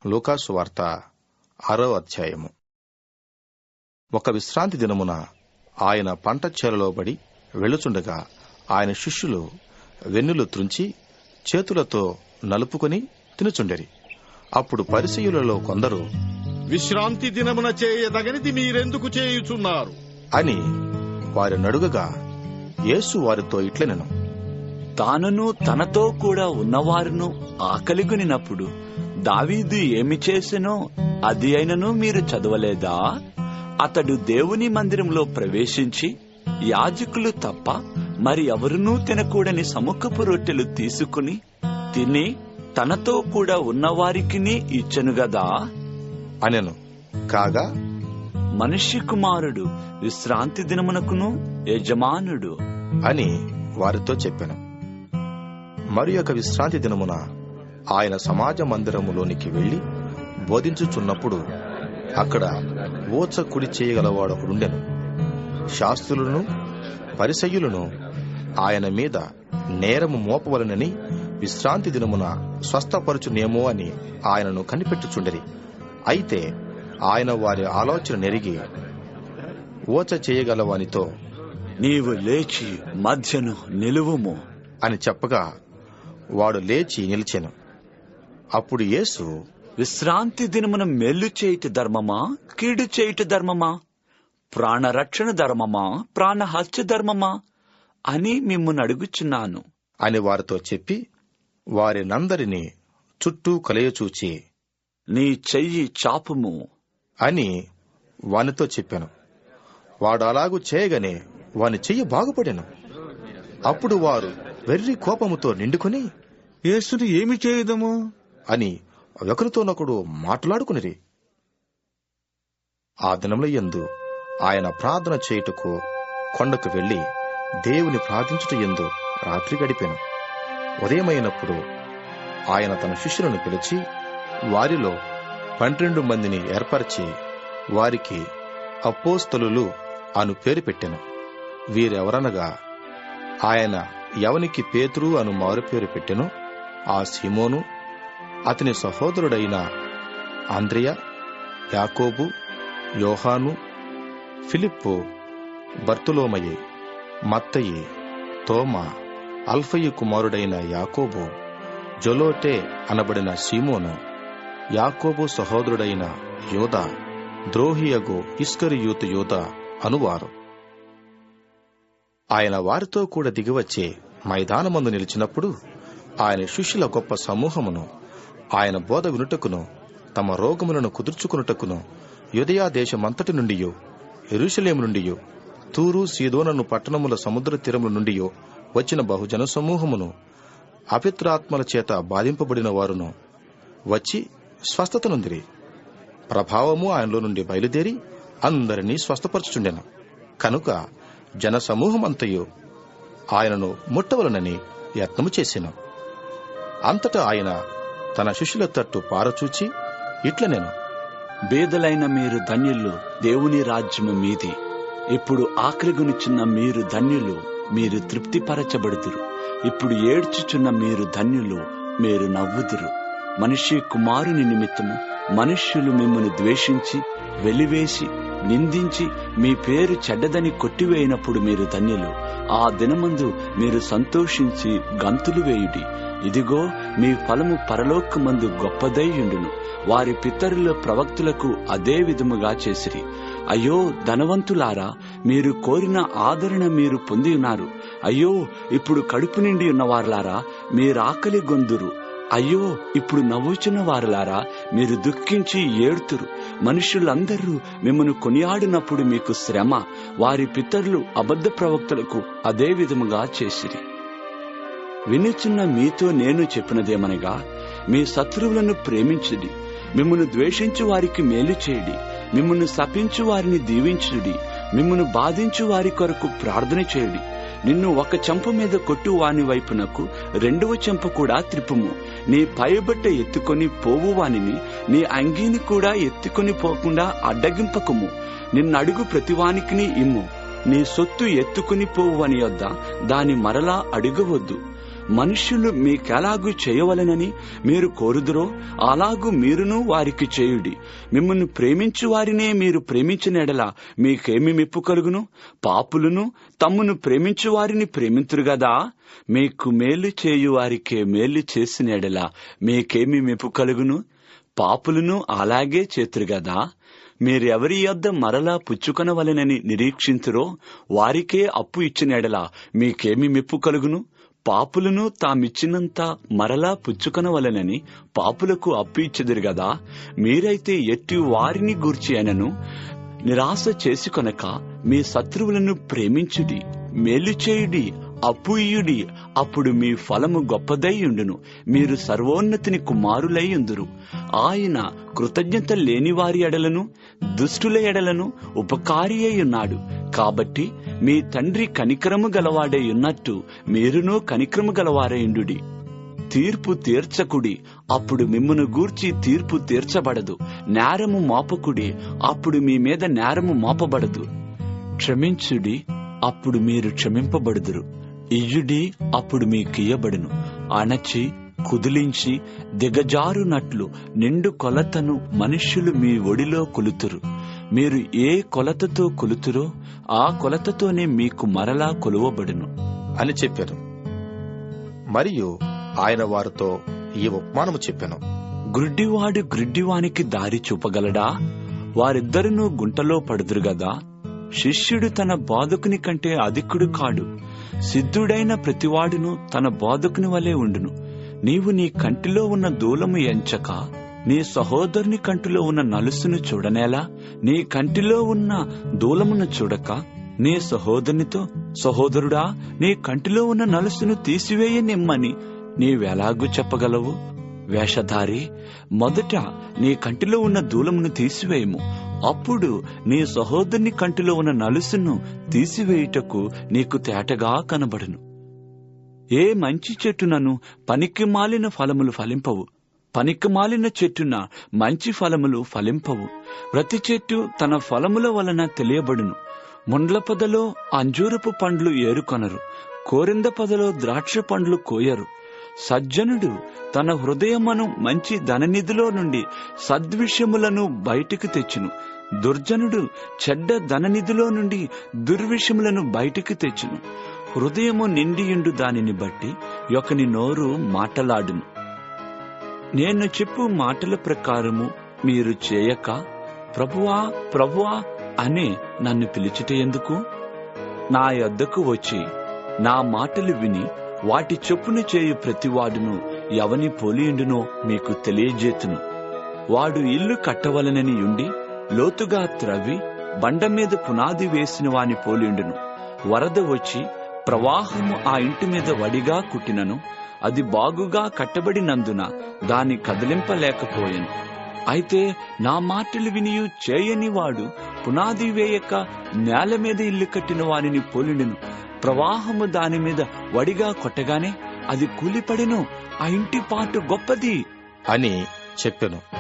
లూకాసు వార్త 6వ అధ్యాయము. ఒక విశ్రాంతి దినమున ఆయన పంట చేలలో బడి వెళ్ళుచుండగా ఆయన శిష్యులు వెన్నులు త్రుంచి చేతులతో నలుపుకొని తినుచుండెరి. అప్పుడు పరిసయ్యులలో కొందరు, విశ్రాంతి దినమున చేయదగనిది మీరెందుకు చేయుచున్నారు అని వారి నడుగగా యేసు వారితో ఇట్లనెను, తానును తనతో కూడా ఉన్నవారును ఆకలిగొనినప్పుడు దావీదు ఏమి చేసెనో అది అయినను మీరు చదవలేదా? అతడు దేవుని మందిరంలో ప్రవేశించి యాజకులు తప్ప మరి ఎవరునూ తినకూడని సముఖపు రొట్టెలు తీసుకుని తిని తనతో కూడా ఉన్నవారికిని ఇచ్చెను గదా అనెను. కాగా మనుష్య కుమారుడు విశ్రాంతి దినమునకును యజమానుడు అని వారితో చెప్పెను. మరి ఒక విశ్రాంతి దినమున ఆయన సమాజ మందిరములోనికి వెళ్లి బోధించుచున్నప్పుడు అక్కడ ఊచ కుడి చేయగలవాడొకడుండెను. శాస్త్రులను పరిసయ్యులను ఆయన మీద నేరము మోపవలనని విశ్రాంతి దినమున స్వస్థపరచునేమో అని ఆయనను కనిపెట్టుచుండెరి. అయితే ఆయన వారి ఆలోచన నెరిగి ఊచ చేయగలవానితో, నీవు లేచి మధ్యను నిలువుము అని చెప్పగా వాడు లేచి నిలిచెను. అప్పుడు యేసు, విశ్రాంతి దినమున మేలు చేయుట ధర్మమా కీడు చేయుట ధర్మమా? ప్రాణరక్షణ ధర్మమా ప్రాణహత్య ధర్మమా అని మిమ్మును అడుగుచున్నాను అని వారితో చెప్పి వారినందరినీ చుట్టూ కలయచూచి, నీ చెయ్యి చాపుము అని వానితో చెప్పాను. వాడు అలాగూ చేయగానే వాని చెయ్యి బాగుపడెను. అప్పుడు వారు వెర్రి కోపముతో నిండుకుని, యేసుని ఏమి చేయుదము అని ఒకరితోనొకడు మాట్లాడుకునిరి. ఆ దినముల యందు ఆయన ప్రార్థన చేయుటకు కొండకు వెళ్లి దేవుని ప్రార్థించుట యందు రాత్రి గడిపెను. ఉదయమైనప్పుడు ఆయన తన శిష్యులను పిలిచి వారిలో 12 మందిని ఏర్పరిచి వారికి అపోస్తలులు అను పేరు పెట్టెను. వీరెవరనగా, ఆయన ఎవనికి పేతురు అను మారుపేరు పెట్టెనో ఆ సీమోను, అతని సహోదరుడైన అంద్రెయ, యాకోబు, యోహాను, ఫిలిప్పు, బర్తులోమయి, మత్తయి, తోమా, అల్ఫయి కుమారుడైన యాకోబు, జొలోటే అనబడిన సీమోను, యాకోబు సహోదరుడైన యోదా, ద్రోహియగు ఇస్కరియోతు యోదా అనువారు. ఆయన వారితో కూడా దిగివచ్చే మైదానమందు నిలిచినప్పుడు ఆయన శిష్యుల గొప్ప సమూహమును ఆయన బోధ వినుటకును తమ రోగములను కుదుర్చుకునుటకును యూదయా దేశమంతటి నుండియో యెరూషలేము నుండియో తూరు సీదోనను పట్టణముల సముద్ర తీరముల నుండియో వచ్చిన బహుజన సమూహమును అపవిత్రాత్మల చేత బాధింపబడిన వారును వచ్చి స్వస్థత నొందిరి. ప్రభావము ఆయనలో నుండి బయలుదేరి అందరినీ స్వస్థపరచుచుండెను. కనుక జన సమూహమంతయు ఆయనను ముట్టవలనని యత్నము చేసెను. అంతటా ఆయన తన శిష్యుల తట్టు పారచూచి ఇట్లనెను, బేదలైన మీరు ధన్యులు, దేవుని రాజ్యము మీది. ఇప్పుడు ఆకలిగొనిచున్న మీరు ధన్యులు, మీరు తృప్తిపరచబడుదురు. ఇప్పుడు ఏడ్చుచున్న మీరు ధన్యులు, మీరు నవ్వుదురు. మనిషి కుమారుని నిమిత్తము మనుష్యులు మిమ్మల్ని ద్వేషించి వెలివేసి నిందించి మీ పేరు చెడ్డదని కొట్టివేయినప్పుడు మీరు ధన్యులు. ఆ దినమందు మీరు సంతోషించి గంతులు వేయుడి. ఇదిగో మీ ఫలము పరలోకమందు గొప్పదైయుండును. వారి పితరుల ప్రవక్తులకు అదే విధముగా చేసిరి. అయ్యో ధనవంతులారా, మీరు కోరిన ఆదరణ మీరు పొంది ఉన్నారు. అయ్యో ఇప్పుడు కడుపు నిండి ఉన్నవారులారా, మీరాకలి గొందురు. అయ్యో ఇప్పుడు నవ్వుచున్న వారులారా, మీరు దుఃఖించి ఏడుతురు. మనుషులందరూ మిమ్మను కొనియాడినప్పుడు మీకు శ్రమ. వారి పితరులు అబద్ధ ప్రవక్తలకు అదే విధముగా చేసిరి. వినుచున్న మీతో నేను చెప్పినదేమనగా, మీ శత్రువులను ప్రేమించుడి, మిమ్మను ద్వేషించు వారికి మేలు చేయుడి, మిమ్మను శపించు వారిని దీవించుడి, మిమ్మను బాధించు వారి కొరకు ప్రార్థన చేయుడి. నిన్ను ఒక చెంప మీద కొట్టు వాని వైపునకు 2వ చెంప కూడా త్రిప్పుము. నీ పైబట్ట ఎత్తుకొని పోవు వానిని నీ అంగీని కూడా ఎత్తుకొని పోకుండా అడ్డగింపకుము. నిన్నడుగు ప్రతివానికిని ఇమ్ము. నీ సొత్తు ఎత్తుకుని పోవు అని యొద్ద దాని మరలా అడుగవద్దు. మనుష్యులు మీకెలాగూ చేయవలెనని మీరు కోరుదురో అలాగూ మీరును వారికి చేయుడి. మిమ్మల్ని ప్రేమించు వారినే మీరు ప్రేమించిన ఎడల మీకేమి మెప్పు కలుగును? పాపులను తమ్మును ప్రేమించు వారిని ప్రేమింతురు గదా. మీకు మేలు చేయు వారికే మేలు చేసిన ఎడల మీకేమి మెప్పు కలుగును? పాపులను అలాగే చేతురు గదా. మీరెవరి యొద్ద మరలా పుచ్చుకొనవలెనని నిరీక్షింతురో వారికే అప్పు ఇచ్చిన ఎడల మీకేమి మెప్పు కలుగును? పాపులను తామిచ్చినంత మరలా పుచ్చుకొనవలెనని పాపులకు అప్పు ఇచ్చెదరు గదా. మీరైతే ఎట్టి వారిని గూర్చి అయినను నిరాశ చేసుకొనక మీ శత్రువులను ప్రేమించుడి, మేలు చేయుడి, అప్పు ఇయ్యుడి. అప్పుడు మీ ఫలము గొప్పదై ఉండును, మీరు సర్వోన్నతిని కుమారులై ఉందురు. ఆయన కృతజ్ఞత లేని వారి ఎడలను దుష్టుల ఎడలను ఉపకారి అయి ఉన్నాడు. కాబట్టి మీ తండ్రి కనికరము గలవాడై ఉన్నట్టు మీరునూ కనికరము గలవారైండుడి. తీర్పు తీర్చకుడి, అప్పుడు మిమ్మును గూర్చి తీర్పు తీర్చబడదు. నేరము మోపకుడి, అప్పుడు మీ మీద నేరము మోపబడదు. క్షమించుడి, అప్పుడు మీరు క్షమింపబడుదురు. ఇయ్యుడి, అప్పుడు మీకియ్యబడును. అణచి కుదిలించి దిగజారునట్లు నిండు కొలతను మనుష్యులు మీ ఒడిలో కొలుతురు. మీరు ఏ కొలతతో కొలుతురో ఆ కొలతతోనే మీకు మరలా కొలువబడును అని చెప్పాను. మరియు ఆయన వారితో ఈ ఉపమానము చెప్పాను. గ్రుడ్డివాడు గ్రుడ్డివానికి దారి చూపగలడా? వారిద్దరునూ గుంటలో పడుదురు గదా. శిష్యుడు తన బోధకుని కంటే అధికుడు కాడు. సిద్ధుడైన ప్రతివాడును తన బోధకుని వలె ఉండును. నీవు నీ కంటిలో ఉన్న దూలము ఎంచక నీ సహోదరుని కంటిలో ఉన్న నలుసును చూడనేలా? నీ కంటిలో ఉన్న దూలమును చూడక నీ సహోదరునితో, సహోదరుడా, నీ కంటిలో ఉన్న నలుసును తీసివేయనిమ్మని నీవెలాగూ చెప్పగలవు? వేషధారి, మొదట నీ కంటిలో ఉన్న దూలమును తీసివేయము, అప్పుడు నీ సహోదరుని కంటిలో ఉన్న నలుసును తీసివేయుటకు నీకు తేటగా కనబడును. ఏ మంచి చెట్టునను పనికి మాలిన ఫలములు ఫలింపవు, పనికి మాలిన చెట్టున మంచి ఫలములు ఫలింపవు. ప్రతి చెట్టు తన ఫలముల వలన తెలియబడును. ముండ్ల పొదలో అంజూరపు పండ్లు ఏరుకొనరు, కోరింద పొదలో ద్రాక్ష పండ్లు కోయరు. సజ్జనుడు తన హృదయమును మంచి ధననిధిలో నుండి సద్విషయములను బయటికి తెచ్చును. దుర్జనుడు చెడ్డ ధననిధిలో నుండి దుర్విషయములను బయటికి తెచ్చును. హృదయము నిండియుండు దానిని బట్టి ఒకని నోరు మాటలాడును. నేను చెప్పు మాటల ప్రకారము మీరు చేయక ప్రభువా ప్రభువా అని నన్ను పిలిచిట ఎందుకు? నా యొద్దకు వచ్చి నా మాటలు విని వాటి చొప్పున చేయు ప్రతివాడును ఎవని పోలియుండునో మీకు తెలియజేతును. వాడు ఇల్లు కట్టవలనని ఉండి లోతుగా త్రవ్వి బండ మీద పునాది వేసిన వాని పోలియుండును. వరద వచ్చి ప్రవాహము ఆ ఇంటి మీద వడిగా కుట్టినను అది బాగుగా కట్టబడినందున దాని కదిలింపలేకపోయెను. అయితే నా మాటలు వినియు చేయని వాడు పునాది వేయక నేల మీద ఇల్లు కట్టిన వానిని పోలిండును. ప్రవాహము దాని మీద వడిగా కొట్టగానే అది కూలిపడెను. ఆ ఇంటి పాటు గొప్పది అని చెప్పెను.